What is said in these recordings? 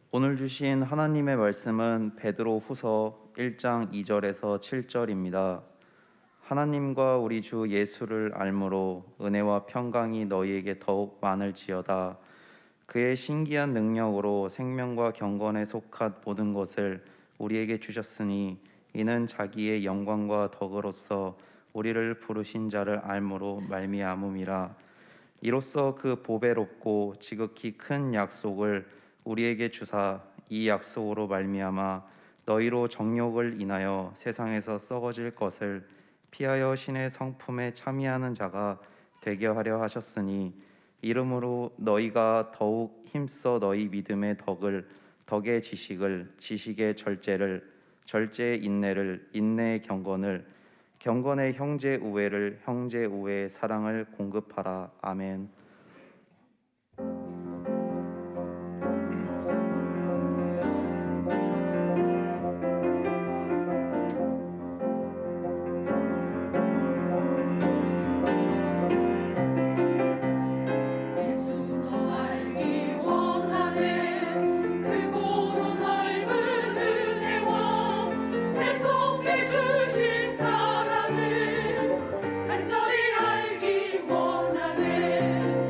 오늘 주신 하나님의 말씀은 베드로 후서 1장 2절에서 7절입니다. 하나님과 우리 주 예수를 알므로 은혜와 평강이 너희에게 더욱 많을지어다. 그의 신기한 능력으로 생명과 경건에 속한 모든 것을 우리에게 주셨으니 이는 자기의 영광과 덕으로서 우리를 부르신 자를 알므로 말미암음이라. 이로써 그 보배롭고 지극히 큰 약속을 우리에게 주사 이 약속으로 말미암아 너희로 정욕을 인하여 세상에서 썩어질 것을 피하여 신의 성품에 참여하는 자가 되게 하려 하셨으니, 이름으로 너희가 더욱 힘써 너희 믿음의 덕을, 덕의 지식을, 지식의 절제를, 절제의 인내를, 인내의 경건을, 경건의 형제 우애를, 형제 우애의 사랑을 공급하라. 아멘. 주신 사랑을 간절히 알기 원하네.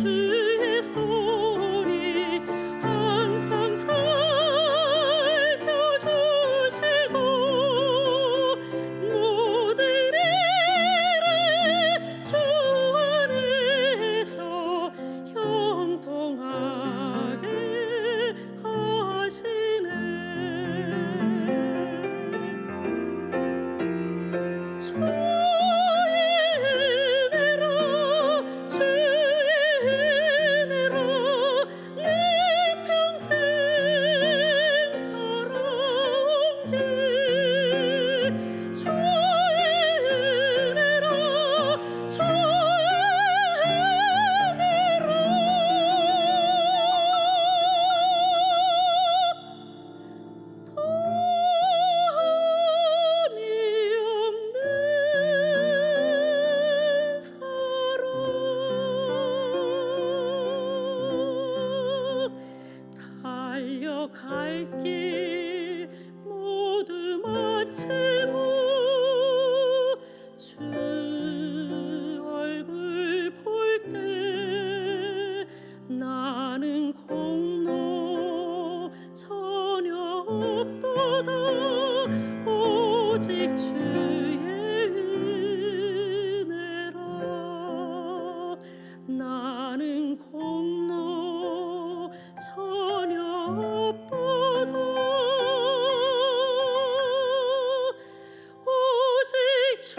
주의 손이 항상 살펴주시고 모든 일을 주 안에서 형통하게 하시네. 달려갈 길 모두 마치고 주 얼굴 볼 때 나는 공로 전혀 없도다. 오직 주의 은혜라. 나는 공로 전혀 없도다. 오직 주의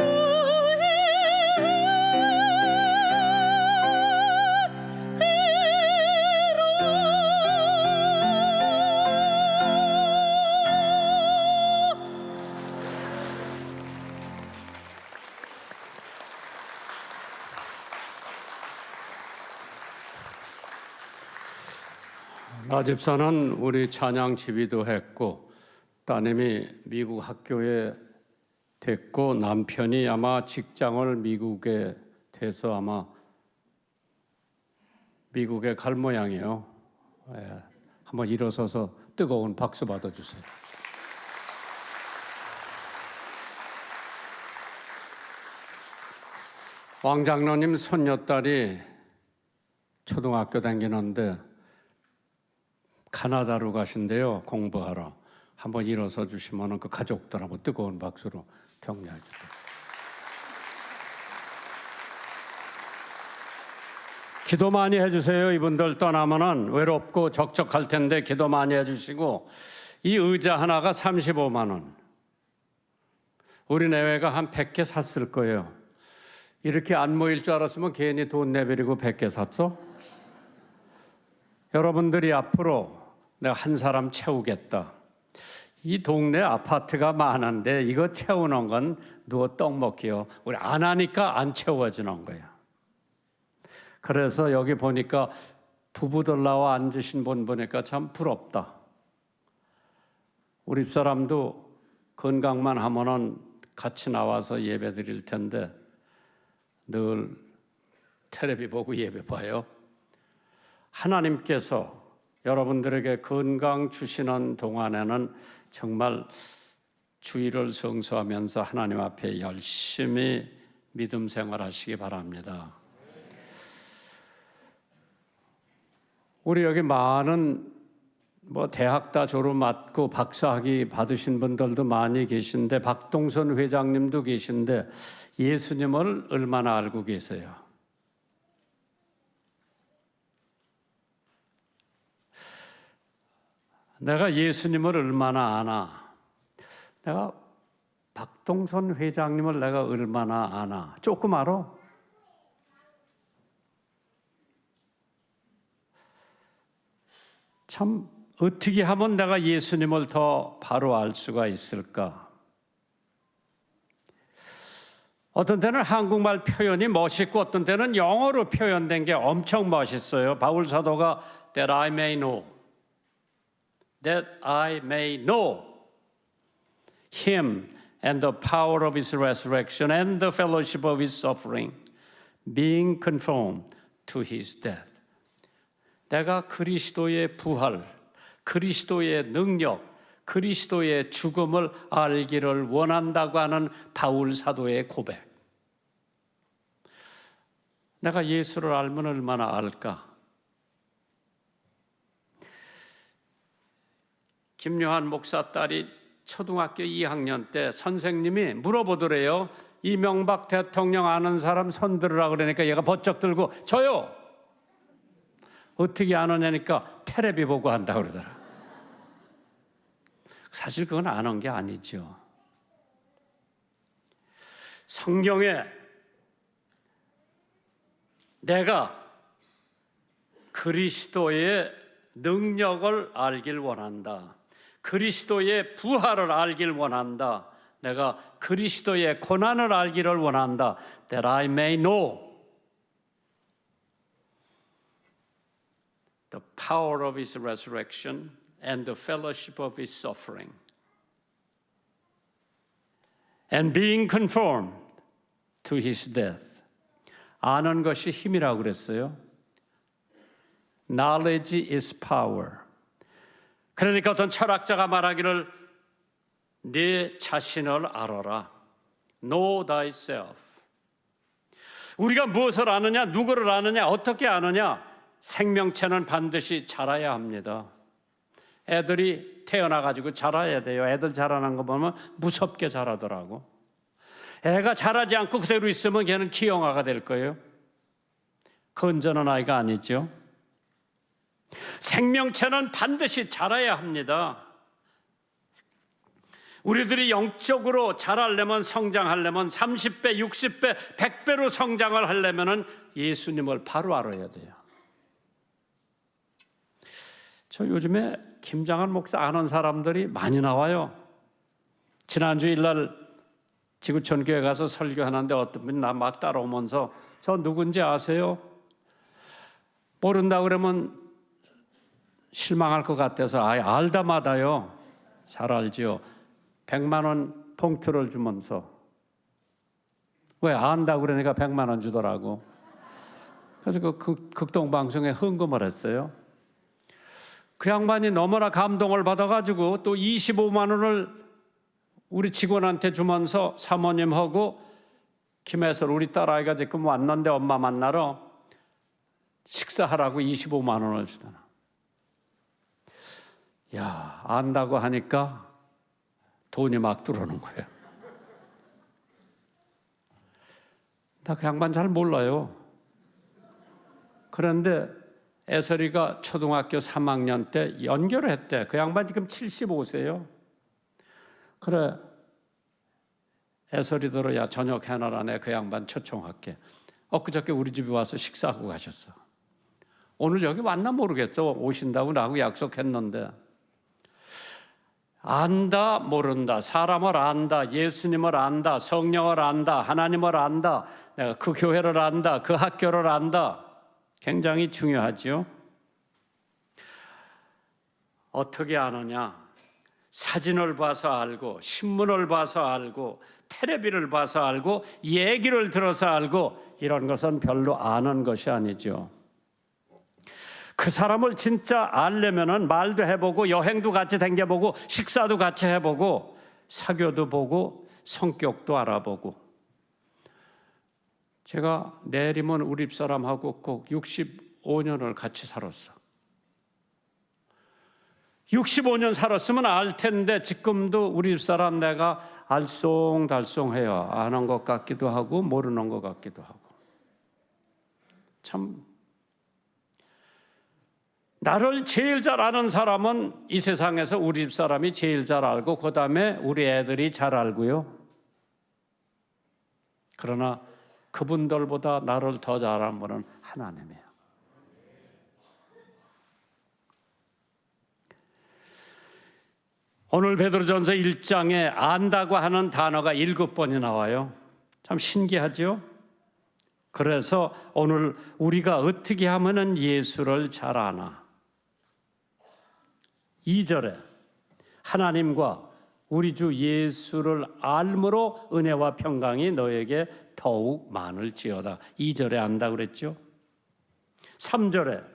나 집사는 우리 찬양 지휘도 했고 따님이 미국 학교에 됐고 남편이 아마 직장을 미국에 돼서 아마 미국에 갈 모양이에요. 한번 일어서서 뜨거운 박수 받아주세요. 왕 장로님 손녀딸이 초등학교 다니는데 카나다로 가신대요. 공부하러. 한번 일어서 주시면 그 가족들하고 뜨거운 박수로 격려해 주세요. 기도 많이 해주세요. 이분들 떠나면은 외롭고 적적할 텐데 기도 많이 해주시고, 이 의자 하나가 35만 원. 우리 내외가 한 100개 샀을 거예요. 이렇게 안 모일 줄 알았으면 괜히 돈 내버리고 100개 샀어? 여러분들이 앞으로 내가 한 사람 채우겠다. 이 동네 아파트가 많은데 이거 채우는 건 누워 떡 먹기요. 우리 안 하니까 안 채워지는 거야. 그래서 여기 보니까 부부들 나와 앉으신 분 보니까 참 부럽다. 우리 사람도 건강만 하면은 같이 나와서 예배 드릴 텐데 늘 텔레비 보고 예배 봐요. 하나님께서 여러분들에게 건강 주시는 동안에는 정말 주일을 성수하면서 하나님 앞에 열심히 믿음 생활하시기 바랍니다. 우리 여기 많은 대학 다 졸업 맞고 박사학위 받으신 분들도 많이 계신데 박동선 회장님도 계신데 예수님을 얼마나 알고 계세요? 내가 예수님을 얼마나 아나? 내가 박동선 회장님을 내가 얼마나 아나? 조금 알아? 참 어떻게 하면 내가 예수님을 더 바로 알 수가 있을까? 어떤 때는 한국말 표현이 멋있고 어떤 때는 영어로 표현된 게 엄청 멋있어요. 바울 사도가 that I may know Him and the power of His resurrection and the fellowship of His suffering, being conformed to His death. 내가 그리스도의 부활, 그리스도의 능력, 그리스도의 죽음을 알기를 원한다고 하는 바울 사도의 고백. 내가 예수를 알면 얼마나 알까? 김요한 목사 딸이 초등학교 2학년 때 선생님이 물어보더래요. 이명박 대통령 아는 사람 손 들으라 그러니까 얘가 번쩍 들고 저요. 어떻게 아느냐니까 텔레비 보고 한다 그러더라. 사실 그건 아는 게 아니죠. 성경에 내가 그리스도의 능력을 알길 원한다. 그리스도의 부활을 알길 원한다. 내가 그리스도의 고난을 알기를 원한다. That I may know the power of His resurrection and the fellowship of His suffering. And being conformed to His death. 아는 것이 힘이라고 그랬어요. Knowledge is power. 그러니까 어떤 철학자가 말하기를 네 자신을 알아라. Know thyself. 우리가 무엇을 아느냐, 누구를 아느냐, 어떻게 아느냐. 생명체는 반드시 자라야 합니다. 애들이 태어나가지고 자라야 돼요. 애들 자라는 거 보면 무섭게 자라더라고. 애가 자라지 않고 그대로 있으면 걔는 기형아가 될 거예요. 건전한 아이가 아니죠. 생명체는 반드시 자라야 합니다. 우리들이 영적으로 자라려면, 성장하려면 30배, 60배, 100배로 성장을 하려면 예수님을 바로 알아야 돼요. 저 요즘에 김장한 목사 아는 사람들이 많이 나와요. 지난주 일날 지구촌 교회 가서 설교하는데 어떤 분이 나 막 따라오면서 저 누군지 아세요? 모른다 그러면 실망할 것 같아서 알다마다요. 잘 알지요. 100만 원 봉투를 주면서 왜 안다고 그러니까 100만 원 주더라고. 그래서 그 극동방송에 헌금을 했어요. 그 양반이 너무나 감동을 받아가지고 또 25만 원을 우리 직원한테 주면서 사모님하고 김해솔 우리 딸아이가 지금 왔는데 엄마 만나러 식사하라고 25만 원을 주더라. 야, 안다고 하니까 돈이 막 들어오는 거예요. 나 그 양반 잘 몰라요. 그런데 애설이가 초등학교 3학년 때 연결을 했대. 그 양반 지금 75세예요. 그래, 애설이더러 야 저녁 해놔라. 내 그 양반 초청할게. 엊그저께 우리 집에 와서 식사하고 가셨어. 오늘 여기 왔나 모르겠죠. 오신다고 나하고 약속했는데. 안다 모른다. 사람을 안다. 예수님을 안다. 성령을 안다. 하나님을 안다. 내가 그 교회를 안다. 그 학교를 안다. 굉장히 중요하죠. 어떻게 아느냐? 사진을 봐서 알고, 신문을 봐서 알고, 텔레비를 봐서 알고, 얘기를 들어서 알고, 이런 것은 별로 아는 것이 아니죠. 그 사람을 진짜 알려면은 말도 해보고, 여행도 같이 다녀보고, 식사도 같이 해보고, 사교도 보고, 성격도 알아보고. 제가 내리면 우리 집사람하고 꼭 65년을 같이 살았어. 65년 살았으면 알 텐데 지금도 우리 집사람 내가 알쏭달쏭해요. 아는 것 같기도 하고 모르는 것 같기도 하고. 참 나를 제일 잘 아는 사람은 이 세상에서 우리 집사람이 제일 잘 알고 그 다음에 우리 애들이 잘 알고요. 그러나 그분들보다 나를 더 잘 아는 분은 하나님이에요. 오늘 베드로전서 1장에 안다고 하는 단어가 7번이 나와요. 참 신기하죠? 그래서 오늘 우리가 어떻게 하면 예수를 잘 아나? 2절에 하나님과 우리 주 예수를 알므로 은혜와 평강이 너에게 더욱 많을지어다. 2절에 안다 그랬죠? 3절에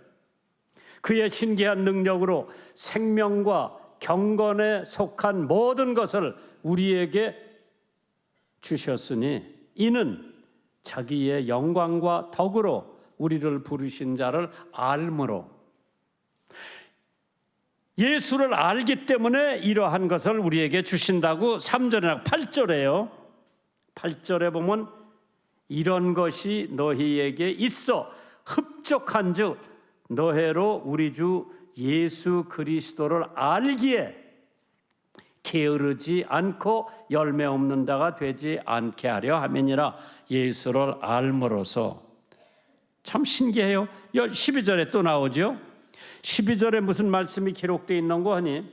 그의 신기한 능력으로 생명과 경건에 속한 모든 것을 우리에게 주셨으니 이는 자기의 영광과 덕으로 우리를 부르신 자를 알므로, 예수를 알기 때문에 이러한 것을 우리에게 주신다고 3절이나 8절에요. 8절에 보면 이런 것이 너희에게 있어 흡족한즉 너희로 우리 주 예수 그리스도를 알기에 게으르지 않고 열매 없는 자가 되지 않게 하려 함이니라. 예수를 알므로서. 참 신기해요. 12절에 또 나오죠. 12절에 무슨 말씀이 기록되어 있는고 하니,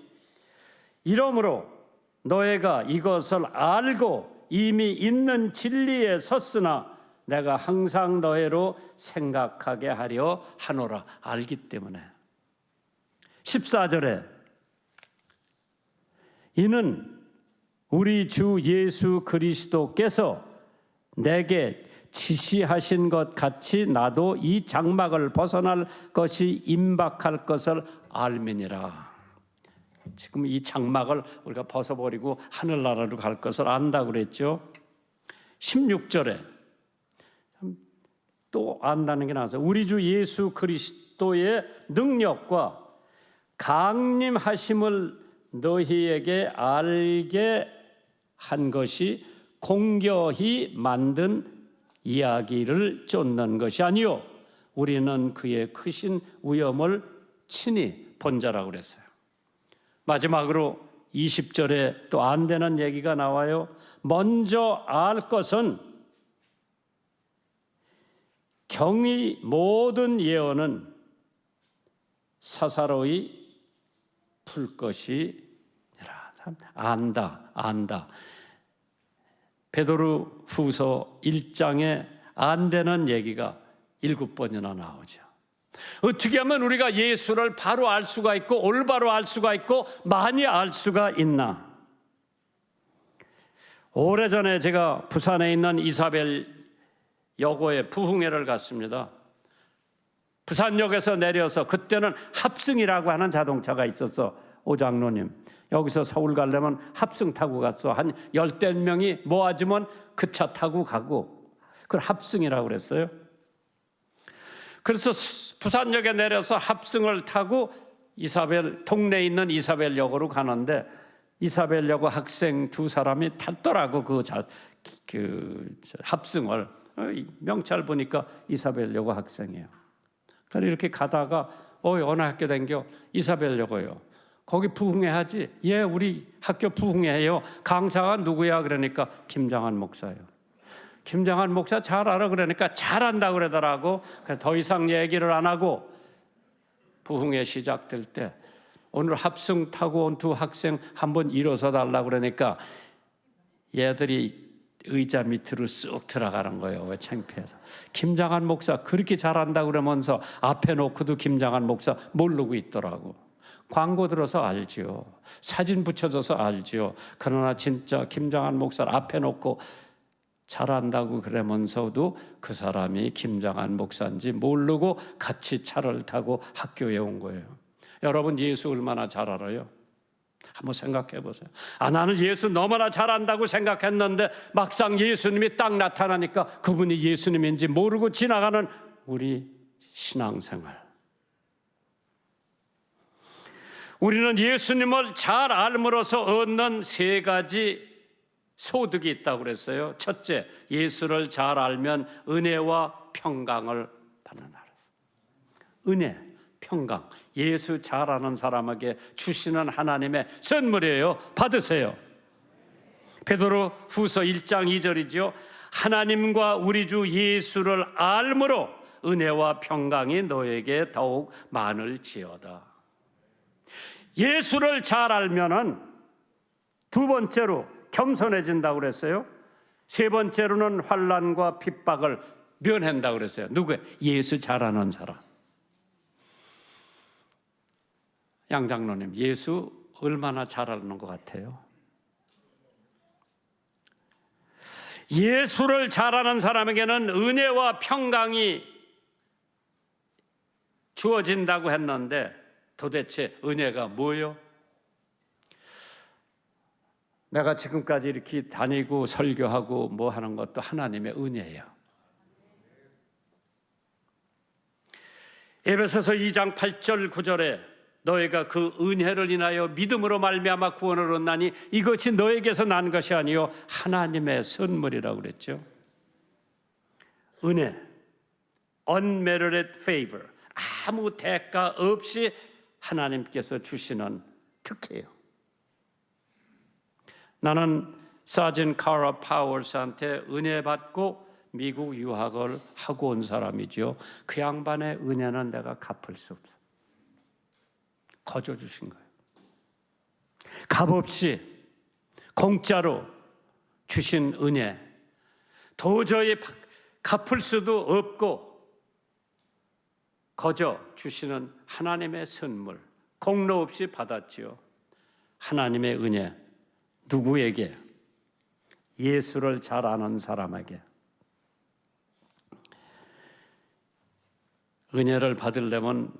이러므로 너희가 이것을 알고 이미 있는 진리에 섰으나 내가 항상 너희로 생각하게 하려 하노라. 알기 때문에. 14절에 이는 우리 주 예수 그리스도께서 내게 지시하신 것 같이 나도 이 장막을 벗어날 것이 임박할 것을 알미니라. 지금 이 장막을 우리가 벗어버리고 하늘나라로 갈 것을 안다 그랬죠. 16절에 또 안다는 게 나와서 우리 주 예수 그리스도의 능력과 강림하심을 너희에게 알게 한 것이 공교히 만든 이야기를 쫓는 것이 아니요 우리는 그의 크신 위엄을 친히 본 자라고 그랬어요. 마지막으로 20절에 또 안 되는 얘기가 나와요. 먼저 알 것은 경의 모든 예언은 사사로이 풀 것이니라. 안다. 베드로 후서 1장에 안 되는 얘기가 7번이나 나오죠. 어떻게 하면 우리가 예수를 바로 알 수가 있고 올바로 알 수가 있고 많이 알 수가 있나? 오래전에 제가 부산에 있는 이사벨 여고에 부흥회를 갔습니다. 부산역에서 내려서 그때는 합승이라고 하는 자동차가 있었어. 오장로님 여기서 서울 가려면 합승 타고 갔어. 한 10명이 모아지면 그 차 타고 가고 그걸 합승이라고 그랬어요. 그래서 부산역에 내려서 합승을 타고 동네에 있는 이사벨역으로 가는데 이사벨여고 학생 2사람이 탔더라고 그 합승을. 명찰 보니까 이사벨여고 학생이에요. 그래서 이렇게 가다가 어느 학교 댕겨? 이사벨여고요. 거기 부흥회 하지? 예, 우리 학교 부흥회 해요. 강사가 누구야? 그러니까 김장한 목사예요. 김장한 목사 잘 알아? 그러니까 잘한다 그러더라고. 그래서 더 이상 얘기를 안 하고 부흥회 시작될 때 오늘 합승 타고 온 2 학생 한번 일어서 달라 그러니까 얘들이 의자 밑으로 쑥 들어가는 거예요. 왜 창피해서. 김장한 목사 그렇게 잘한다 그러면서 앞에 놓고도 김장한 목사 모르고 있더라고. 광고 들어서 알지요. 사진 붙여줘서 알지요. 그러나 진짜 김장한 목사를 앞에 놓고 잘한다고 그러면서도 그 사람이 김장한 목사인지 모르고 같이 차를 타고 학교에 온 거예요. 여러분 예수 얼마나 잘 알아요? 한번 생각해 보세요. 나는 예수 너무나 잘한다고 생각했는데 막상 예수님이 딱 나타나니까 그분이 예수님인지 모르고 지나가는 우리 신앙생활. 우리는 예수님을 잘 알므로써 얻는 3가지 소득이 있다고 그랬어요. 첫째, 예수를 잘 알면 은혜와 평강을 받는다 그랬어요. 은혜, 평강. 예수 잘 아는 사람에게 주시는 하나님의 선물이에요. 받으세요. 베드로 후서 1장 2절이죠. 하나님과 우리 주 예수를 알므로 은혜와 평강이 너에게 더욱 많을지어다. 예수를 잘 알면은 2번째로 겸손해진다고 그랬어요. 3번째로는 환난과 핍박을 면한다고 그랬어요. 누구예요? 예수 잘 아는 사람. 양 장로님, 예수 얼마나 잘 아는 것 같아요? 예수를 잘 아는 사람에게는 은혜와 평강이 주어진다고 했는데 도대체 은혜가 뭐예요? 내가 지금까지 이렇게 다니고 설교하고 뭐 하는 것도 하나님의 은혜예요. 에베소서 2장 8절 9절에 너희가 그 은혜를 인하여 믿음으로 말미암아 구원을 얻나니 이것이 너에게서 난 것이 아니요 하나님의 선물이라고 그랬죠. 은혜, unmerited favor, 아무 대가 없이 하나님께서 주시는 특혜예요. 나는 사진 카라 파워스한테 은혜 받고 미국 유학을 하고 온 사람이죠. 그 양반의 은혜는 내가 갚을 수 없어. 거저 주신 거예요. 값없이 공짜로 주신 은혜, 도저히 갚을 수도 없고 거저 주시는 하나님의 선물, 공로 없이 받았지요. 하나님의 은혜, 누구에게? 예수를 잘 아는 사람에게. 은혜를 받으려면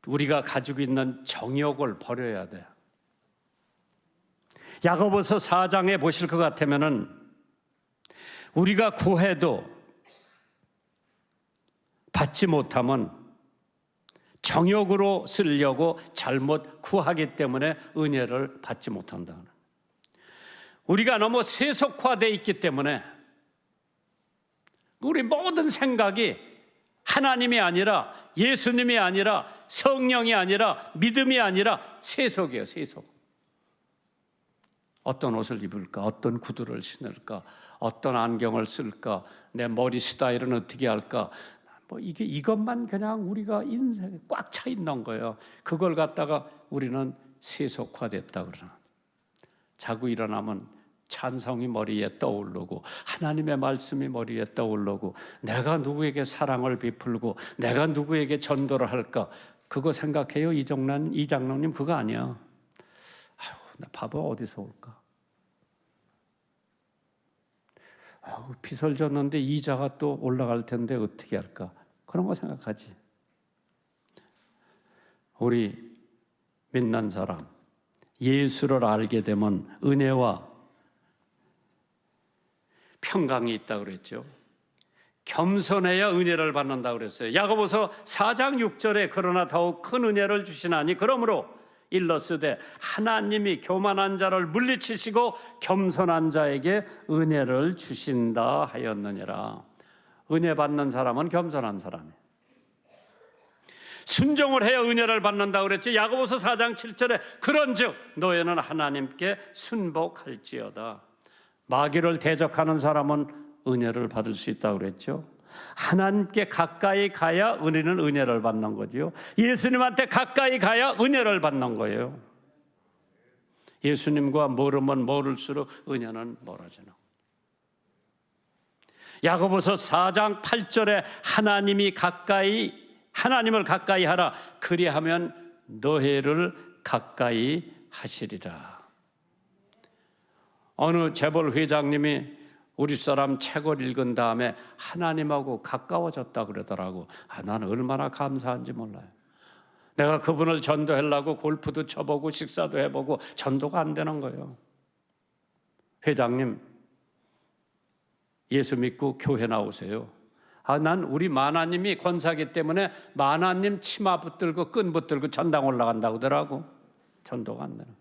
우리가 가지고 있는 정욕을 버려야 돼요. 야고보서 4장에 보실 것 같으면은 우리가 구해도 받지 못하면 정욕으로 쓰려고 잘못 구하기 때문에 은혜를 받지 못한다. 우리가 너무 세속화되어 있기 때문에 우리 모든 생각이 하나님이 아니라 예수님이 아니라 성령이 아니라 믿음이 아니라 세속이에요. 세속. 어떤 옷을 입을까? 어떤 구두를 신을까? 어떤 안경을 쓸까? 내 머리 스타일은 어떻게 할까? 이것만 그냥 우리가 인생에 꽉 차 있는 거예요. 그걸 갖다가 우리는 세속화됐다 그러나. 자고 일어나면 찬송이 머리에 떠오르고 하나님의 말씀이 머리에 떠오르고 내가 누구에게 사랑을 베풀고 내가 누구에게 전도를 할까? 그거 생각해요? 이장로님 그거 아니야. 아유, 나 바보 어디서 올까? 아유, 빚을 졌는데 이자가 또 올라갈 텐데 어떻게 할까? 그런 거 생각하지. 우리 믿는 사람 예수를 알게 되면 은혜와 평강이 있다고 그랬죠. 겸손해야 은혜를 받는다고 그랬어요. 야고보서 4장 6절에 그러나 더욱 큰 은혜를 주시나니 그러므로 일러스되 하나님이 교만한 자를 물리치시고 겸손한 자에게 은혜를 주신다 하였느니라. 은혜 받는 사람은 겸손한 사람이에요. 순종을 해야 은혜를 받는다고 그랬지. 야고보서 4장 7절에 그런즉 너희는 하나님께 순복할지어다. 마귀를 대적하는 사람은 은혜를 받을 수 있다고 그랬죠. 하나님께 가까이 가야 우리는 은혜를 받는 거죠. 예수님한테 가까이 가야 은혜를 받는 거예요. 예수님과 멀으면 멀을수록 은혜는 멀어지는. 야고보서 4장 8절에 하나님을 가까이 하라. 그리하면 너희를 가까이 하시리라. 어느 재벌 회장님이 우리 사람 책을 읽은 다음에 하나님하고 가까워졌다 그러더라고. 나는 얼마나 감사한지 몰라요. 내가 그분을 전도하려고 골프도 쳐보고 식사도 해보고 전도가 안 되는 거예요. 회장님, 예수 믿고 교회 나오세요. 난 우리 마나님이 권사기 때문에 마나님 치마 붙들고 끈 붙들고 전당 올라간다고 하더라고. 전도가 안 되는.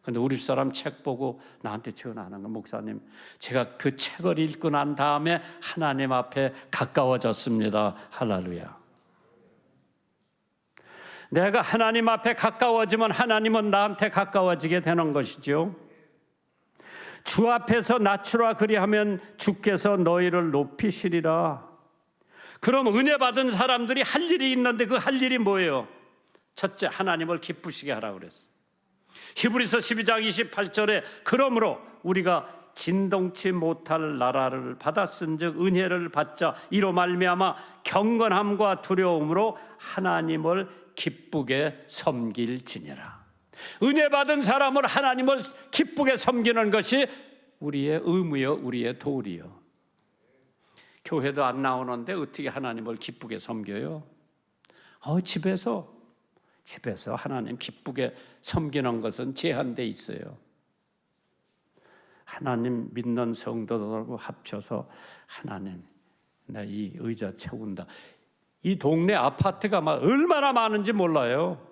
근데 우리 사람 책 보고 나한테 전화하는 거, 목사님, 제가 그 책을 읽고 난 다음에 하나님 앞에 가까워졌습니다. 할렐루야. 내가 하나님 앞에 가까워지면 하나님은 나한테 가까워지게 되는 것이죠. 주 앞에서 낮추라 그리하면 주께서 너희를 높이시리라. 그럼 은혜 받은 사람들이 할 일이 있는데 그 할 일이 뭐예요? 첫째, 하나님을 기쁘시게 하라고 그랬어요. 히브리서 12장 28절에 그러므로 우리가 진동치 못할 나라를 받았은즉 은혜를 받자 이로 말미암아 경건함과 두려움으로 하나님을 기쁘게 섬길지니라. 은혜 받은 사람은 하나님을 기쁘게 섬기는 것이 우리의 의무요, 우리의 도리요. 교회도 안 나오는데 어떻게 하나님을 기쁘게 섬겨요? 집에서 하나님 기쁘게 섬기는 것은 제한돼 있어요. 하나님 믿는 성도들하고 합쳐서 하나님, 나 이 의자 채운다. 이 동네 아파트가 막 얼마나 많은지 몰라요.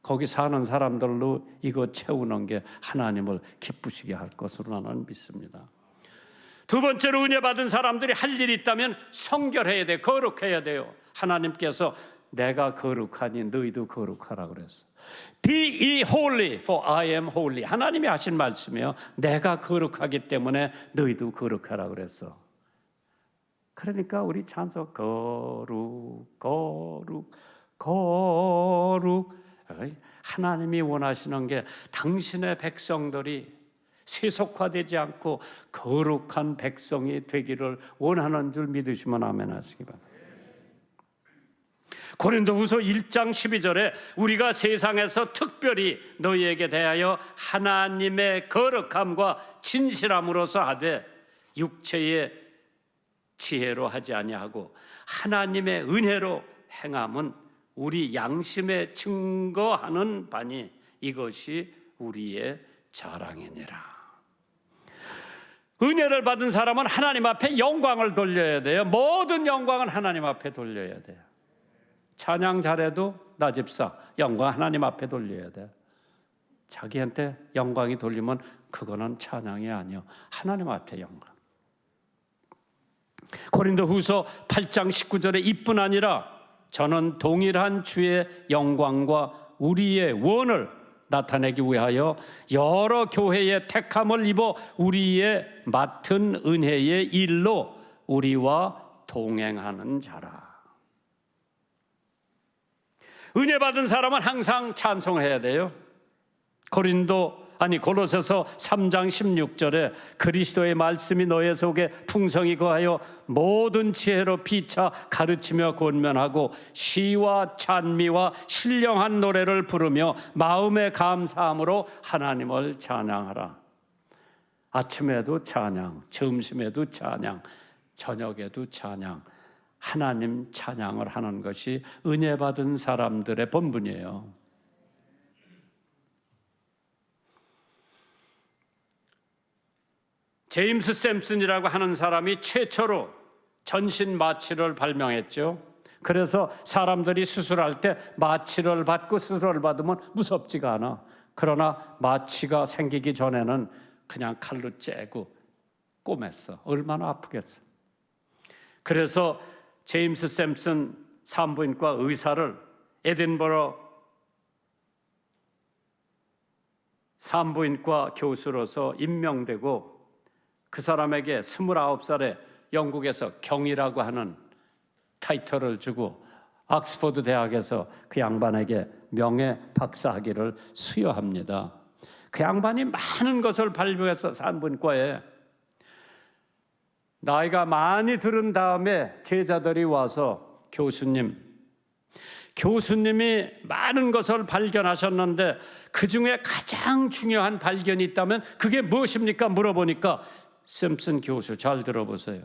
거기 사는 사람들로 이거 채우는 게 하나님을 기쁘시게 할 것으로 나는 믿습니다. 두 번째로 은혜 받은 사람들이 할 일이 있다면 성결해야 돼, 거룩해야 돼요. 하나님께서 내가 거룩하니 너희도 거룩하라 그랬어. Be ye holy, for I am holy. 하나님이 하신 말씀이에요. 내가 거룩하기 때문에 너희도 거룩하라 그랬어. 그러니까 우리 찬송 거룩, 거룩, 거룩. 하나님이 원하시는 게 당신의 백성들이 세속화되지 않고 거룩한 백성이 되기를 원하는 줄 믿으시면 아멘 하시기 바랍니다. 고린도후서 1장 12절에 우리가 세상에서 특별히 너희에게 대하여 하나님의 거룩함과 진실함으로서 하되 육체의 지혜로 하지 아니하고 하나님의 은혜로 행함은 우리 양심에 증거하는 바니 이것이 우리의 자랑이니라. 은혜를 받은 사람은 하나님 앞에 영광을 돌려야 돼요. 모든 영광은 하나님 앞에 돌려야 돼요. 찬양 잘해도 나 집사 영광 하나님 앞에 돌려야 돼. 자기한테 영광이 돌리면 그거는 찬양이 아니요, 하나님 앞에 영광. 고린도후서 8장 19절에 이뿐 아니라 저는 동일한 주의 영광과 우리의 원을 나타내기 위하여 여러 교회의 택함을 입어 우리의 맡은 은혜의 일로 우리와 동행하는 자라. 은혜 받은 사람은 항상 찬송해야 돼요. 골로새서 3장 16절에 그리스도의 말씀이 너의 속에 풍성히 거하여 모든 지혜로 피차 가르치며 권면하고 시와 찬미와 신령한 노래를 부르며 마음의 감사함으로 하나님을 찬양하라. 아침에도 찬양, 점심에도 찬양, 저녁에도 찬양, 하나님 찬양을 하는 것이 은혜 받은 사람들의 본분이에요. 제임스 샘슨이라고 하는 사람이 최초로 전신 마취를 발명했죠. 그래서 사람들이 수술할 때 마취를 받고 수술을 받으면 무섭지가 않아. 그러나 마취가 생기기 전에는 그냥 칼로 째고 꿰맸어. 얼마나 아프겠어. 그래서 제임스 샘슨 산부인과 의사를 에딘버러 산부인과 교수로서 임명되고 그 사람에게 29살에 영국에서 경이라고 하는 타이틀을 주고 옥스퍼드 대학에서 그 양반에게 명예 박사학위를 수여합니다. 그 양반이 많은 것을 발표해서 산부인과에 나이가 많이 들은 다음에 제자들이 와서 교수님이 많은 것을 발견하셨는데 그 중에 가장 중요한 발견이 있다면 그게 무엇입니까? 물어보니까 샘슨 교수 잘 들어보세요.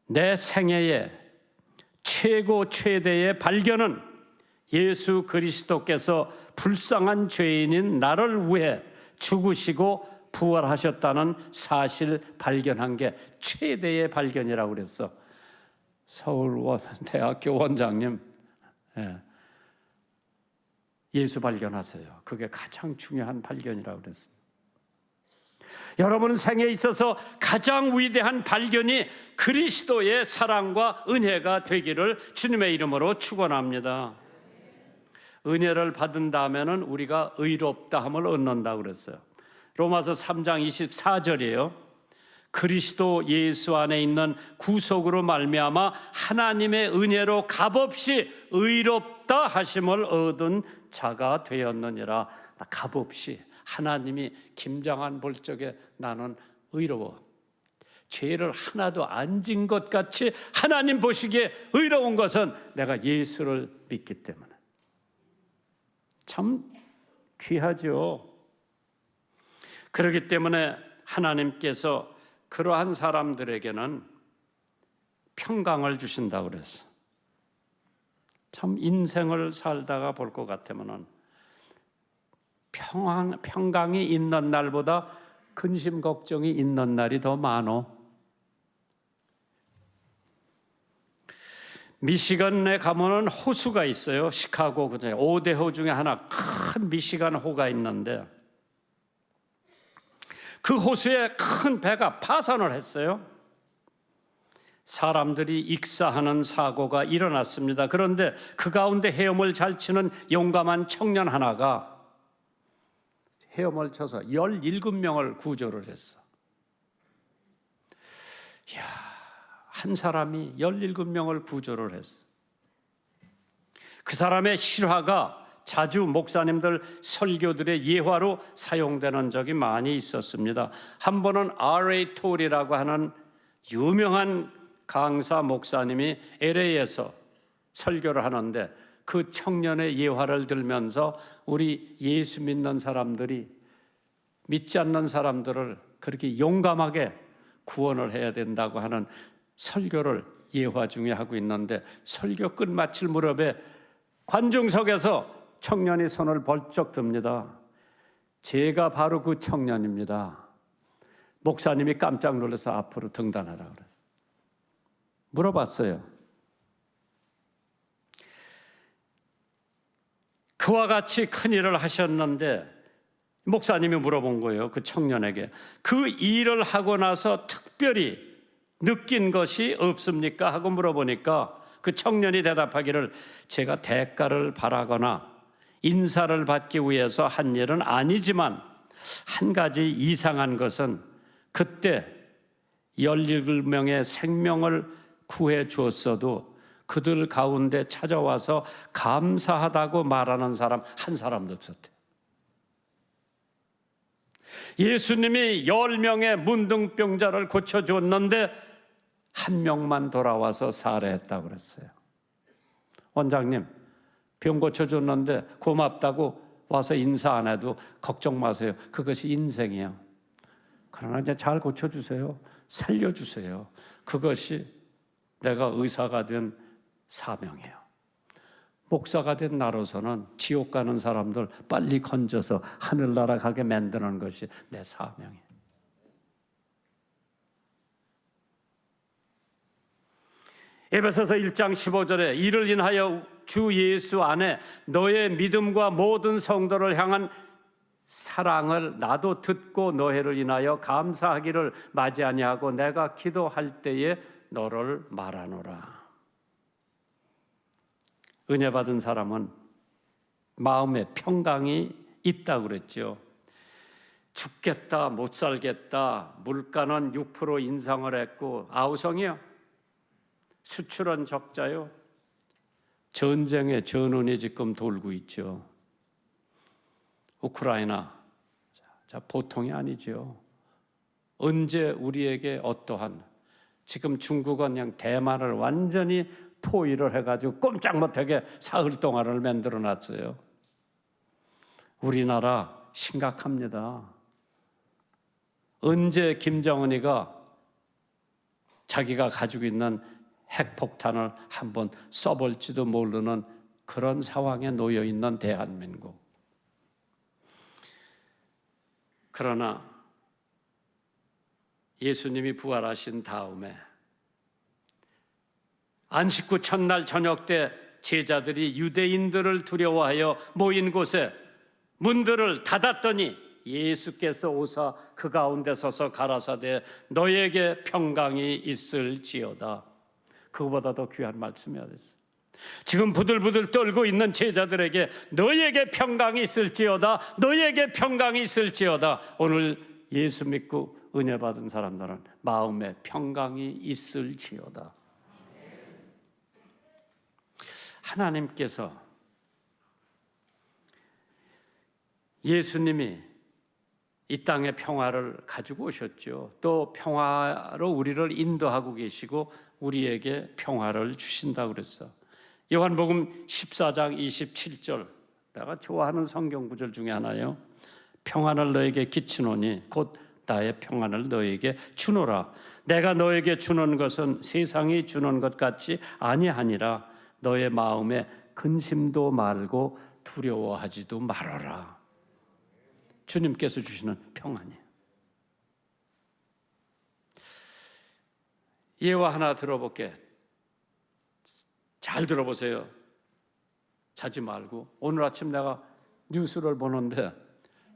내 생애의 최대의 발견은 예수 그리스도께서 불쌍한 죄인인 나를 위해 죽으시고 부활하셨다는 사실 발견한 게 최대의 발견이라고 그랬어. 서울대학교 원장님, 예수 발견하세요. 그게 가장 중요한 발견이라고 그랬어요. 여러분 생에 있어서 가장 위대한 발견이 그리스도의 사랑과 은혜가 되기를 주님의 이름으로 축원합니다. 은혜를 받은 다음에는 우리가 의롭다함을 얻는다고 그랬어요. 로마서 3장 24절이에요. 그리스도 예수 안에 있는 구속으로 말미암아 하나님의 은혜로 값없이 의롭다 하심을 얻은 자가 되었느니라. 값없이 하나님이 김장한 볼 적에 나는 의로워. 죄를 하나도 안 진 것 같이 하나님 보시기에 의로운 것은 내가 예수를 믿기 때문에. 참 귀하죠. 그렇기 때문에 하나님께서 그러한 사람들에게는 평강을 주신다고 그랬어. 참 인생을 살다가 볼 것 같으면은 평강이 있는 날보다 근심 걱정이 있는 날이 더 많어. 미시간에 가면은 호수가 있어요. 시카고 그중에 5대 호 중에 하나 큰 미시간 호가 있는데 그 호수에 큰 배가 파산을 했어요. 사람들이 익사하는 사고가 일어났습니다. 그런데 그 가운데 헤엄을 잘 치는 용감한 청년 하나가 헤엄을 쳐서 17명을 구조를 했어. 이야, 한 사람이 17명을 구조를 했어. 그 사람의 실화가 자주 목사님들 설교들의 예화로 사용되는 적이 많이 있었습니다. 한 번은 R.A. 톨이라고 하는 유명한 강사 목사님이 LA에서 설교를 하는데 그 청년의 예화를 들면서 우리 예수 믿는 사람들이 믿지 않는 사람들을 그렇게 용감하게 구원을 해야 된다고 하는 설교를 예화 중에 하고 있는데 설교 끝마칠 무렵에 관중석에서 청년이 손을 벌쩍 듭니다. 제가 바로 그 청년입니다. 목사님이 깜짝 놀라서 앞으로 등단하라 그랬어요. 물어봤어요. 그와 같이 큰 일을 하셨는데 목사님이 물어본 거예요. 그 청년에게. 그 일을 하고 나서 특별히 느낀 것이 없습니까? 하고 물어보니까 그 청년이 대답하기를 제가 대가를 바라거나 인사를 받기 위해서 한 일은 아니지만 한 가지 이상한 것은 그때 17명의 생명을 구해 주었어도 그들 가운데 찾아와서 감사하다고 말하는 사람 한 사람도 없었대요. 예수님이 10명의 문둥병자를 고쳐주었는데 한 명만 돌아와서 살해했다고 그랬어요. 원장님, 병 고쳐줬는데 고맙다고 와서 인사 안 해도 걱정 마세요. 그것이 인생이에요. 그러나 이제 잘 고쳐주세요. 살려주세요. 그것이 내가 의사가 된 사명이에요. 목사가 된 나로서는 지옥 가는 사람들 빨리 건져서 하늘나라 가게 만드는 것이 내 사명이에요. 에베소서 1장 15절에 이를 인하여 주 예수 안에 너의 믿음과 모든 성도를 향한 사랑을 나도 듣고 너희를 인하여 감사하기를 마지 아니하고 내가 기도할 때에 너를 말하노라. 은혜 받은 사람은 마음에 평강이 있다고 그랬죠. 죽겠다, 못 살겠다, 물가는 6% 인상을 했고 아우성이요. 수출은 적자요. 전쟁의 전운이 지금 돌고 있죠. 우크라이나, 자, 보통이 아니죠. 언제 우리에게 어떠한 지금 중국은 그냥 대만을 완전히 포위를 해가지고 꼼짝 못하게 사흘 동안을 만들어 놨어요. 우리나라 심각합니다. 언제 김정은이가 자기가 가지고 있는 핵폭탄을 한번 써볼지도 모르는 그런 상황에 놓여 있는 대한민국. 그러나 예수님이 부활하신 다음에 안식구 첫날 저녁 때 제자들이 유대인들을 두려워하여 모인 곳에 문들을 닫았더니 예수께서 오사 그 가운데 서서 가라사대 너에게 평강이 있을지어다. 그거보다 더 귀한 말씀이 어딨어. 지금 부들부들 떨고 있는 제자들에게 너에게 평강이 있을지어다, 너에게 평강이 있을지어다. 오늘 예수 믿고 은혜 받은 사람들은 마음에 평강이 있을지어다. 하나님께서 예수님이 이 땅에 평화를 가지고 오셨죠. 또 평화로 우리를 인도하고 계시고 우리에게 평화를 주신다고 그랬어. 요한복음 14장 27절, 내가 좋아하는 성경 구절 중에 하나요. 평안을 너에게 끼치노니 곧 나의 평안을 너에게 주노라. 내가 너에게 주는 것은 세상이 주는 것 같이 아니하니라. 너의 마음에 근심도 말고 두려워하지도 말아라. 주님께서 주시는 평안이에요. 예화 하나 들어볼게. 잘 들어보세요. 자지 말고. 오늘 아침 내가 뉴스를 보는데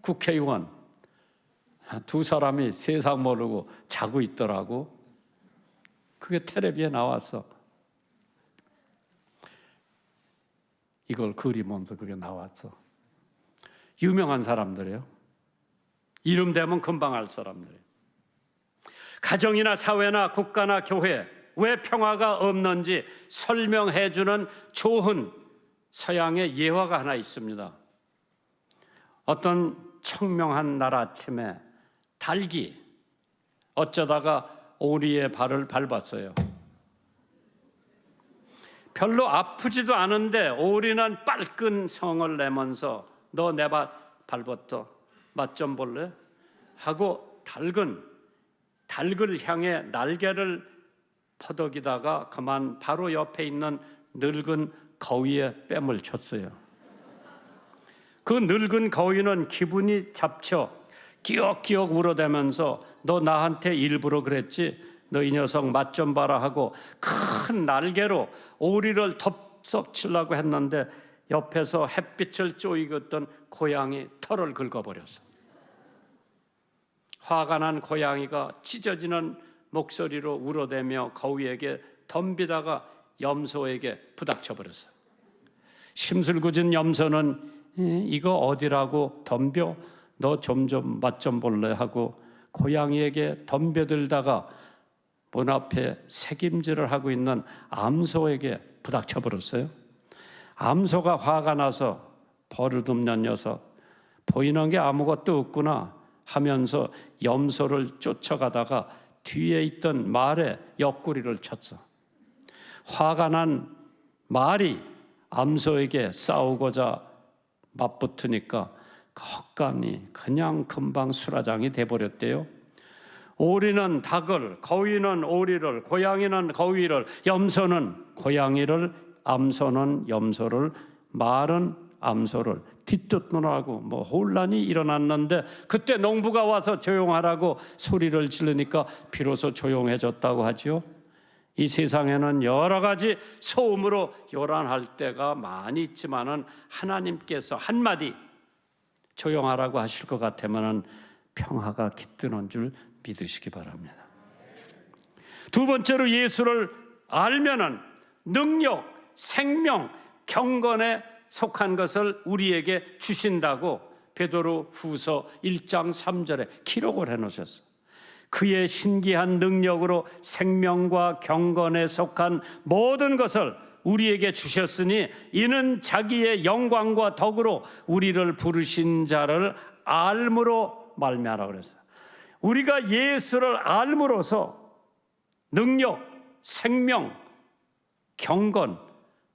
국회의원 두 사람이 세상 모르고 자고 있더라고. 그게 텔레비에 나왔어. 이걸 그리면서 그게 나왔어. 유명한 사람들이에요. 이름 대면 금방 알 사람들이에요. 가정이나 사회나 국가나 교회 왜 평화가 없는지 설명해 주는 좋은 서양의 예화가 하나 있습니다. 어떤 청명한 날 아침에 닭이 어쩌다가 오리의 발을 밟았어요. 별로 아프지도 않은데 오리는 빨끈 성을 내면서 너 내 발 밟았어. 맛 좀 볼래? 하고 닭을 향해 날개를 퍼덕이다가 그만 바로 옆에 있는 늙은 거위에 뺨을 쳤어요. 그 늙은 거위는 기분이 잡쳐 끼역끼역 울어대면서 너 나한테 일부러 그랬지? 너 이 녀석 맛 좀 봐라 하고 큰 날개로 오리를 덥석 치려고 했는데 옆에서 햇빛을 쪼이겠던 고양이 털을 긁어버렸어. 화가 난 고양이가 찢어지는 목소리로 울어대며 거위에게 덤비다가 염소에게 부닥쳐버렸어. 심술궂은 염소는 이거 어디라고 덤벼? 너 좀 맛 좀 볼래? 하고 고양이에게 덤벼들다가 문 앞에 새김질을 하고 있는 암소에게 부닥쳐버렸어요. 암소가 화가 나서 버릇없는 녀석, 보이는 게 아무것도 없구나 하면서 염소를 쫓아가다가 뒤에 있던 말에 옆구리를 쳤어. 화가 난 말이 암소에게 싸우고자 맞붙으니까 헛간이 그냥 금방 수라장이 돼버렸대요. 오리는 닭을, 거위는 오리를, 고양이는 거위를, 염소는 고양이를, 암소는 염소를, 말은 암소를 뒤쫓느라고 혼란이 일어났는데 그때 농부가 와서 조용하라고 소리를 지르니까 비로소 조용해졌다고 하죠. 이 세상에는 여러 가지 소음으로 요란할 때가 많이 있지만은 하나님께서 한마디 조용하라고 하실 것 같으면은 평화가 깃드는 줄 믿으시기 바랍니다. 두 번째로 예수를 알면은 능력, 생명, 경건에 속한 것을 우리에게 주신다고 베드로 후서 1장 3절에 기록을 해놓으셨어요. 그의 신기한 능력으로 생명과 경건에 속한 모든 것을 우리에게 주셨으니 이는 자기의 영광과 덕으로 우리를 부르신 자를 알므로 말미암아 그랬어요. 우리가 예수를 알므로서 능력, 생명, 경건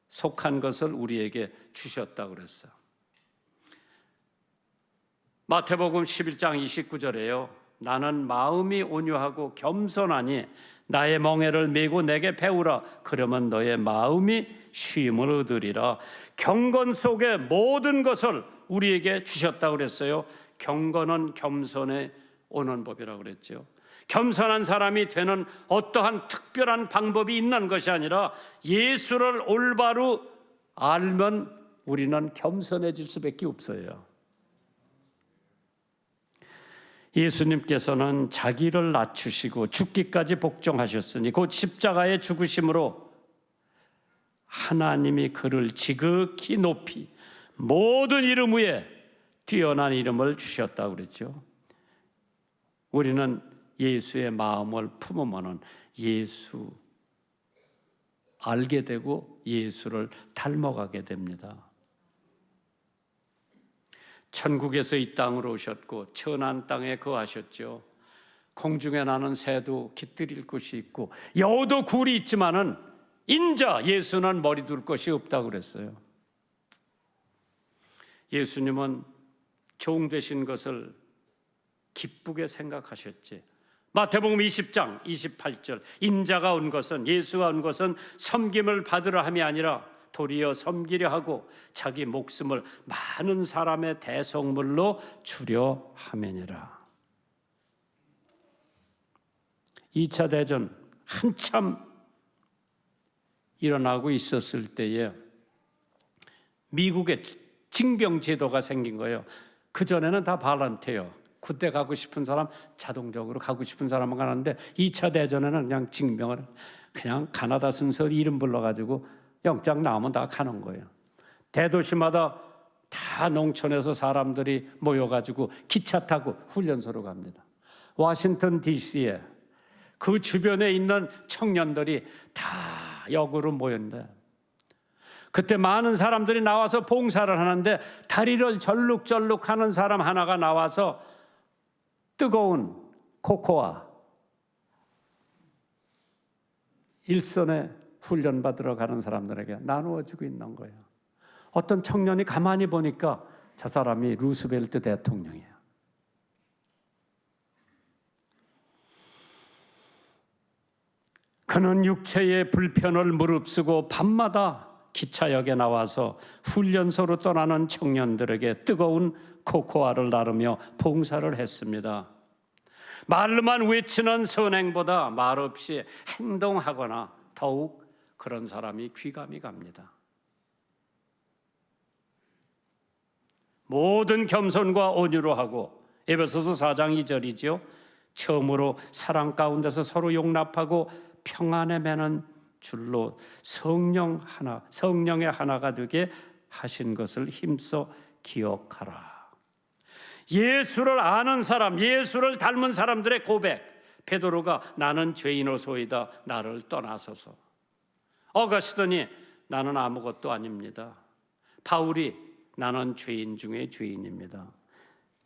속한 것을 우리에게 주셨다고 그랬어요. 마태복음 11장 29절에요. 나는 마음이 온유하고 겸손하니 나의 멍에를 메고 내게 배우라. 그러면 너의 마음이 쉼을 얻으리라. 경건 속에 모든 것을 우리에게 주셨다고 그랬어요. 경건은 겸손에 오는 법이라고 그랬죠. 겸손한 사람이 되는 어떠한 특별한 방법이 있는 것이 아니라 예수를 올바로 알면 우리는 겸손해질 수밖에 없어요. 예수님께서는 자기를 낮추시고 죽기까지 복종하셨으니 곧 십자가의 죽으심으로 하나님이 그를 지극히 높이 모든 이름 위에 뛰어난 이름을 주셨다고 그랬죠. 우리는 예수의 마음을 품으면 예수 알게 되고 예수를 닮아가게 됩니다. 천국에서 이 땅으로 오셨고 천한 땅에 거하셨죠. 공중에 나는 새도 깃들일 곳이 있고 여우도 굴이 있지만은 인자 예수는 머리 둘 것이 없다고 그랬어요. 예수님은 종 되신 것을 기쁘게 생각하셨지. 마태복음 20장 28절 인자가 온 것은 예수가 온 것은 섬김을 받으려 함이 아니라 도리어 섬기려 하고 자기 목숨을 많은 사람의 대속물로 주려 함이니라. 2차 대전 한참 일어나고 있었을 때에 미국에 징병 제도가 생긴 거예요. 그전에는 다 발런티어요. 군대 가고 싶은 사람 자동적으로 가고 싶은 사람은 가는데 2차 대전에는 그냥 징병을 그냥 가나다 순서 이름 불러가지고 영장 나오면 다 가는 거예요. 대도시마다 다 농촌에서 사람들이 모여가지고 기차 타고 훈련소로 갑니다. 워싱턴 DC에 그 주변에 있는 청년들이 다 역으로 모였는데 그때 많은 사람들이 나와서 봉사를 하는데 다리를 절룩절룩 하는 사람 하나가 나와서 뜨거운 코코아 일선에 훈련받으러 가는 사람들에게 나누어 주고 있는 거예요. 어떤 청년이 가만히 보니까 저 사람이 루스벨트 대통령이에요. 그는 육체의 불편을 무릅쓰고 밤마다 기차역에 나와서 훈련소로 떠나는 청년들에게 뜨거운 코코아를 나르며 봉사를 했습니다. 말로만 외치는 선행보다 말없이 행동하거나 더욱 그런 사람이 귀감이 갑니다. 모든 겸손과 온유로 하고 에베소서 4장 2절이죠. 처음으로 사랑 가운데서 서로 용납하고 평안에 매는 줄로 성령의 하나가 되게 하신 것을 힘써 기억하라. 예수를 아는 사람, 예수를 닮은 사람들의 고백. 베드로가 나는 죄인으로소이다. 나를 떠나소서. 어거스틴이 나는 아무것도 아닙니다. 바울이 나는 죄인 중에 죄인입니다.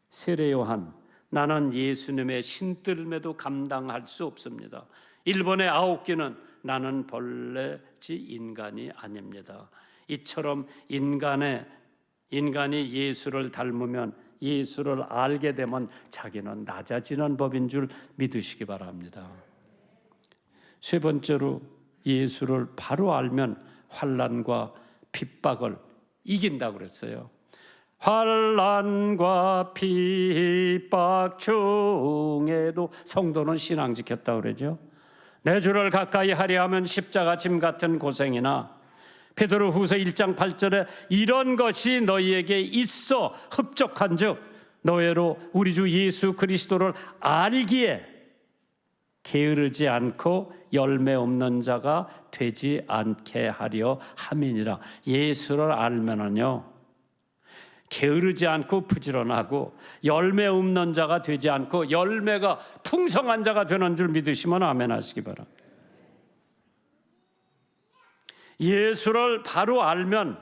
세례 요한 나는 예수님의 신들음에도 감당할 수 없습니다. 일본의 아오키는 나는 본래지 인간이 아닙니다. 이처럼 인간이 예수를 닮으면 예수를 알게 되면 자기는 낮아지는 법인 줄 믿으시기 바랍니다. 세 번째로 예수를 바로 알면 환난과 핍박을 이긴다고 그랬어요. 환난과 핍박 중에도 성도는 신앙 지켰다고 그러죠. 내 주를 가까이 하려 하면 십자가 짐 같은 고생이나 베드로후서 1장 8절에 이런 것이 너희에게 있어 흡족한즉 너희로 우리 주 예수 그리스도를 알기에 게으르지 않고 열매 없는 자가 되지 않게 하려 함이니라. 예수를 알면은요 게으르지 않고 부지런하고 열매 없는 자가 되지 않고 열매가 풍성한 자가 되는 줄 믿으시면 아멘 하시기 바랍니다. 예수를 바로 알면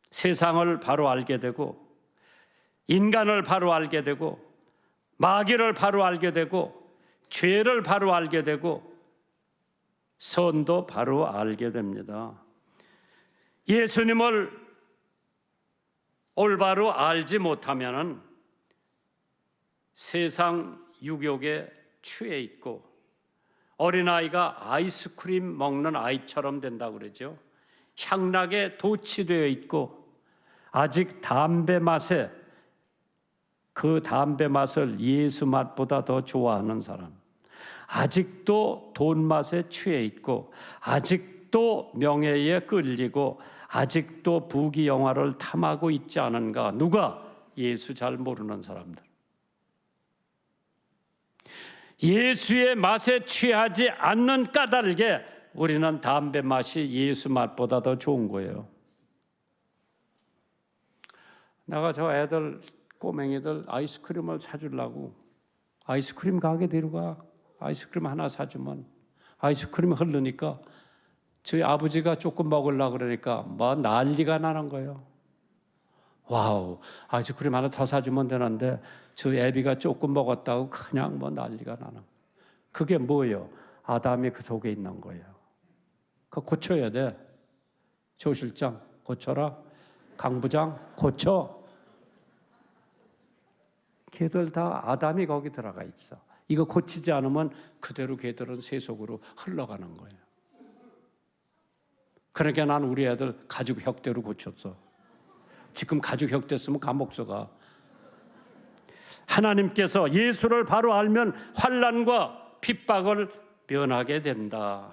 세상을 바로 알게 되고 인간을 바로 알게 되고 마귀를 바로 알게 되고 죄를 바로 알게 되고 선도 바로 알게 됩니다. 예수님을 올바로 알지 못하면은 세상 유혹에 취해 있고 어린아이가 아이스크림 먹는 아이처럼 된다고 그러죠. 향락에 도취되어 있고 아직 담배 맛에 그 담배 맛을 예수 맛보다 더 좋아하는 사람, 아직도 돈 맛에 취해 있고 아직도 명예에 끌리고 아직도 부귀 영화를 탐하고 있지 않은가? 누가? 예수 잘 모르는 사람들. 예수의 맛에 취하지 않는 까닭에 우리는 담배 맛이 예수 맛보다 더 좋은 거예요. 내가 저 애들 꼬맹이들 아이스크림을 사주려고 아이스크림 가게 데려가 아이스크림 하나 사주면 아이스크림 흐르니까 저희 아버지가 조금 먹으려고 그러니까 뭐 난리가 나는 거예요. 와우, 아이스크림 하나 더 사주면 되는데 저 애비가 조금 먹었다고 그냥 뭐 난리가 나는. 그게 뭐예요? 아담이 그 속에 있는 거예요. 그거 고쳐야 돼. 조 실장 고쳐라. 강 부장 고쳐. 걔들 다 아담이 거기 들어가 있어. 이거 고치지 않으면 그대로 걔들은 세속으로 흘러가는 거예요. 그러니까 난 우리 애들 가죽 혁대로 고쳤어. 지금 가죽 혁대쓰면 감옥 가. 하나님께서 예수를 바로 알면 환난과 핍박을 면하게 된다.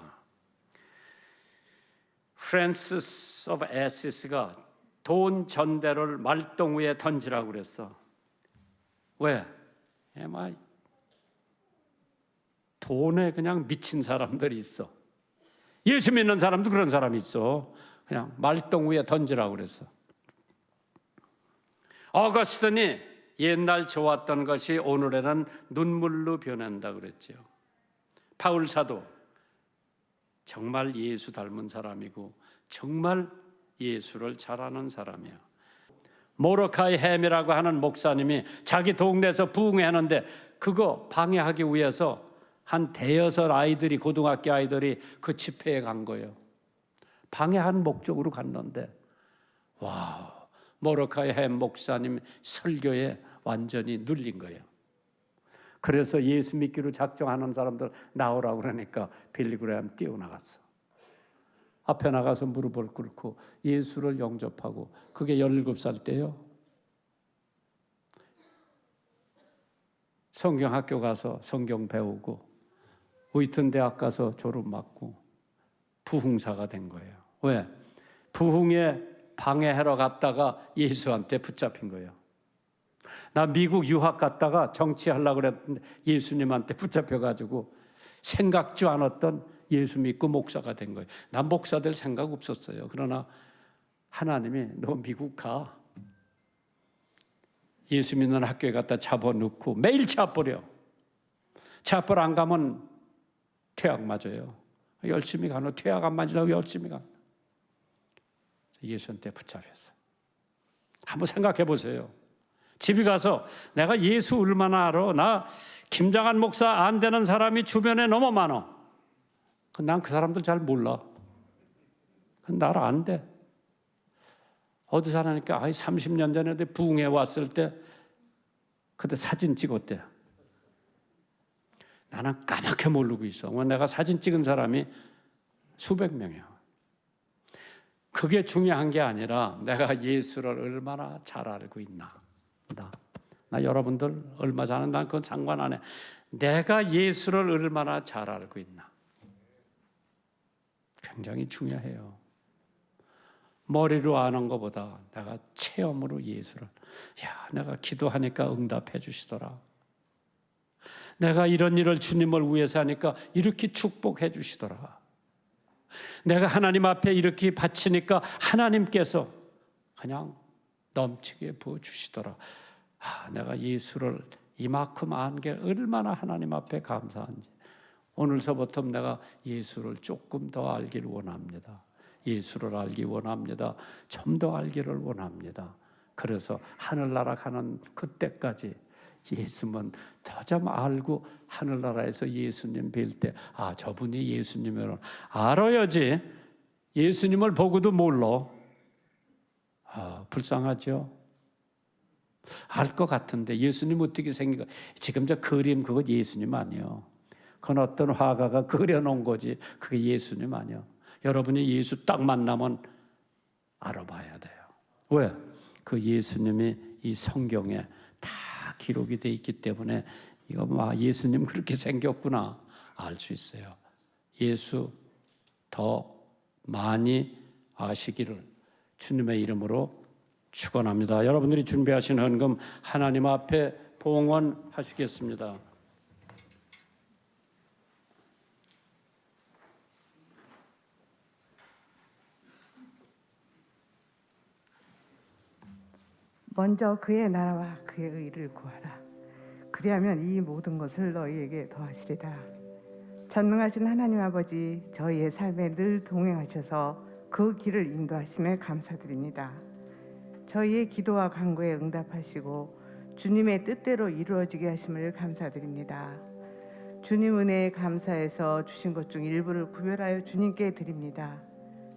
프란시스 오브 에시스가 돈 전대를 말동 위에 던지라고 그랬어. 왜? 막 돈에 그냥 미친 사람들이 있어. 예수 믿는 사람도 그런 사람이 있어. 그냥 말동 위에 던지라고 그랬어. 어거스틴이 옛날 좋았던 것이 오늘에는 눈물로 변한다 그랬죠. 바울 사도 정말 예수 닮은 사람이고 정말 예수를 잘 아는 사람이야. 모르카이 햄이라고 하는 목사님이 자기 동네에서 부흥하는데 그거 방해하기 위해서 한 대여섯 아이들이, 고등학교 아이들이 그 집회에 간 거예요. 방해한 목적으로 갔는데 와, 모르카이 햄 목사님 설교에 완전히 눌린 거예요. 그래서 예수 믿기로 작정하는 사람들 나오라고 그러니까 빌리그레함 뛰어나갔어. 앞에 나가서 무릎을 꿇고 예수를 영접하고, 그게 17살 때요. 성경학교 가서 성경 배우고 웨이튼 대학 가서 졸업 맞고 부흥사가 된 거예요. 왜? 부흥에 방해하러 갔다가 예수한테 붙잡힌 거예요. 나 미국 유학 갔다가 정치하려고 그랬는데 예수님한테 붙잡혀가지고 생각지 않았던 예수 믿고 목사가 된 거예요. 난 목사 될 생각 없었어요. 그러나 하나님이 너 미국 가. 예수 믿는 학교에 갖다 잡아놓고 매일 잡버려. 잡버려 안 가면 퇴학 맞아요. 열심히 가는, 퇴학 안 맞으려고 열심히 가. 예수한테 붙잡혔어. 한번 생각해 보세요. 집에 가서 내가 예수 얼마나 알아? 나 김장한 목사 안 되는 사람이 주변에 너무 많아. 난 그 사람들 잘 몰라. 나를 안 돼. 어디 사니까 30년 전에 부흥회 왔을 때 그때 사진 찍었대. 나는 까맣게 모르고 있어. 내가 사진 찍은 사람이 수백 명이야. 그게 중요한 게 아니라 내가 예수를 얼마나 잘 알고 있나. 나 여러분들 얼마 잘 아는, 난 그건 상관 안 해. 내가 예수를 얼마나 잘 알고 있나. 굉장히 중요해요. 머리로 아는 것보다 내가 체험으로 예수를, 내가 기도하니까 응답해 주시더라. 내가 이런 일을 주님을 위해서 하니까 이렇게 축복해 주시더라. 내가 하나님 앞에 이렇게 바치니까 하나님께서 그냥 넘치게 부어주시더라. 내가 예수를 이만큼 안 게 얼마나 하나님 앞에 감사한지. 오늘서부터 내가 예수를 조금 더 알기를 원합니다. 예수를 알기 원합니다. 좀 더 알기를 원합니다. 그래서 하늘나라 가는 그때까지 예수만 더 좀 알고 하늘나라에서 예수님 뵐 때 저분이 예수님을 알아야지. 예수님을 보고도 몰라. 불쌍하죠? 알 것 같은데 예수님 어떻게 생긴 거? 지금 저 그림 그거 예수님 아니에요. 그건 어떤 화가가 그려놓은 거지. 그게 예수님 아니에요. 여러분이 예수 딱 만나면 알아봐야 돼요. 왜? 그 예수님이 이 성경에 다 기록이 돼 있기 때문에 이거 예수님 그렇게 생겼구나 알 수 있어요. 예수 더 많이 아시기를 주님의 이름으로 축원합니다. 여러분들이 준비하신 헌금 하나님 앞에 봉헌하시겠습니다. 먼저 그의 나라와 그의 의를 구하라. 그리하면 이 모든 것을 너희에게 더하시리라. 전능하신 하나님 아버지, 저희의 삶에 늘 동행하셔서 그 길을 인도하심에 감사드립니다. 저희의 기도와 간구에 응답하시고 주님의 뜻대로 이루어지게 하심을 감사드립니다. 주님 은혜에 감사해서 주신 것 중 일부를 구별하여 주님께 드립니다.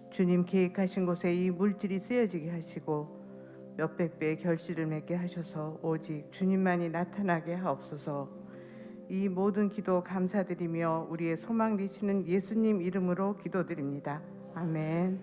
주님 계획하신 곳에 이 물질이 쓰여지게 하시고 몇백 배의 결실을 맺게 하셔서 오직 주님만이 나타나게 하옵소서. 이 모든 기도 감사드리며 우리의 소망 되시는 예수님 이름으로 기도드립니다. 아멘.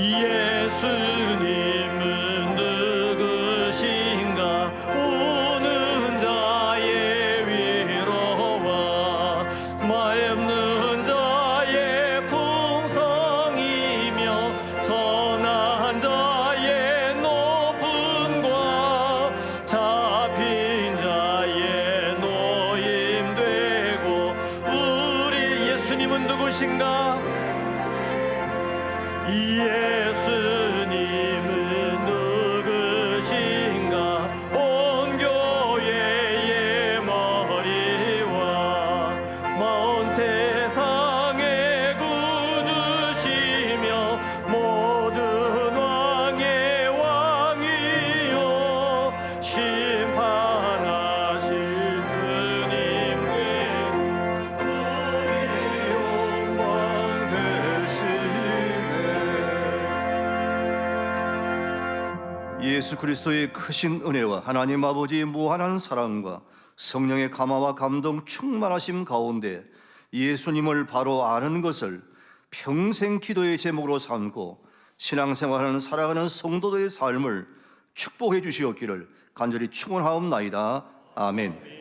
예수님은 누구신가? 우는 자의 위로와 맑는 자의 풍성이며 전한 자의 높음과 잡힌 자의 노임되고 우리 예수님은 누구신가? 예수님은 누구신가? 온 교회의 머리와 온 세상의 구주시며 모든 왕의 왕이요 심판하실 주님께 우리 영광 예수 그리스도의 크신 은혜와 하나님 아버지의 무한한 사랑과 성령의 감화와 감동 충만하심 가운데 예수님을 바로 아는 것을 평생 기도의 제목으로 삼고 신앙생활하는 살아가는 성도들의 삶을 축복해 주시옵기를 간절히 축원하옵나이다. 아멘.